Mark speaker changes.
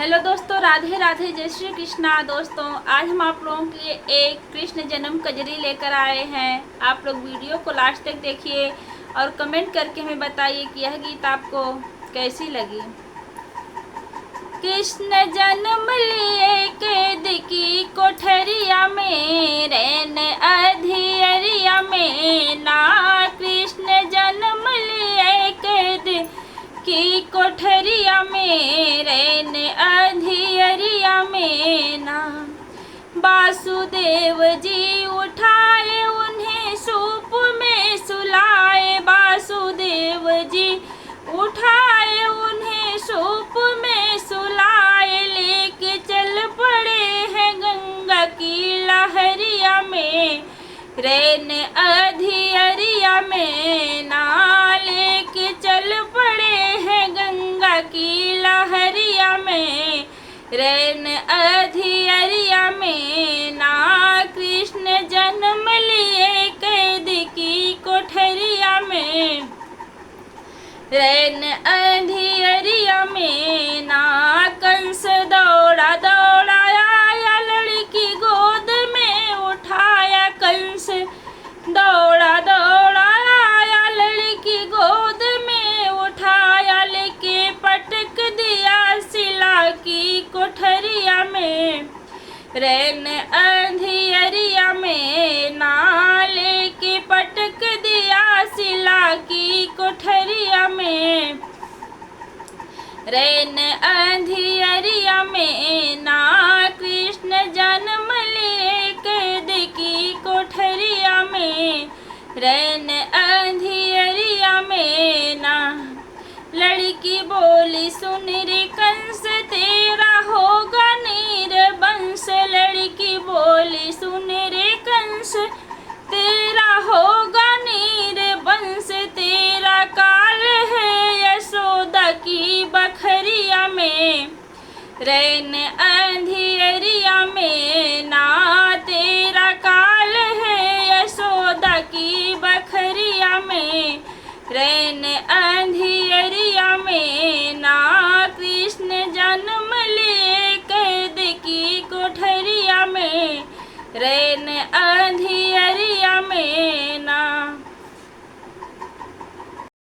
Speaker 1: Hello दोस्तों, राधे राधे, जय श्री कृष्णा। दोस्तों आज हम आप लोगों के लिए एक कृष्ण जन्म कजरी लेकर आए हैं। आप लोग वीडियो को लास्ट तक देखिए और कमेंट करके हमें बताइए कि यह गीत आपको कैसी लगी। कृष्ण जन्म लिए कैद की कोठरिया में, रैन अधियरिया में ना। कृष्ण जन्म लिए कैद की कोठरिया में, रैन अधियरिया में ना। वासुदेव जी उठाए उन्हें सूप में सुलाए, वासुदेव जी उठाए उन्हें सूप में सुलाए। लेके चल पड़े हैं गंगा की लहरिया में, रैन अधियरिया में ना। लेके चल पड़े हैं गंगा की लहरिया में, रैन अधियरिया में ना। कृष्ण जन्म लिए कैद की कोठरिया में, रैन अधियरिया में ना। कंस दौड़ा दौड़ा आया लड़की गोद में उठाया, कंस दौड़ा दौड़ा आया लड़की गोद में उठाया। लेके पटक दिया शिला की कोठरिया में, रैन अंधियरिया में ना। लेके पटक दिया शिला की कोठरिया में, रैन अंधियरिया में ना। कृष्ण जन्म लिए कैद की कोठरिया में, रैन अंधियरिया में ना। लड़की बोली सुन रे कंस तेरा होगा निर्वंश, लड़की बोली सुन रे कंस तेरा होगा निर्वंश। तेरा काल है यशोदा की बखरिया में, रैन अंधियरिया में ना। तेरा काल है यशोदा की बखरिया में, रैन अंधियरिया में ना। कृष्ण जन्म लिए कैद की कोठरिया में, रैन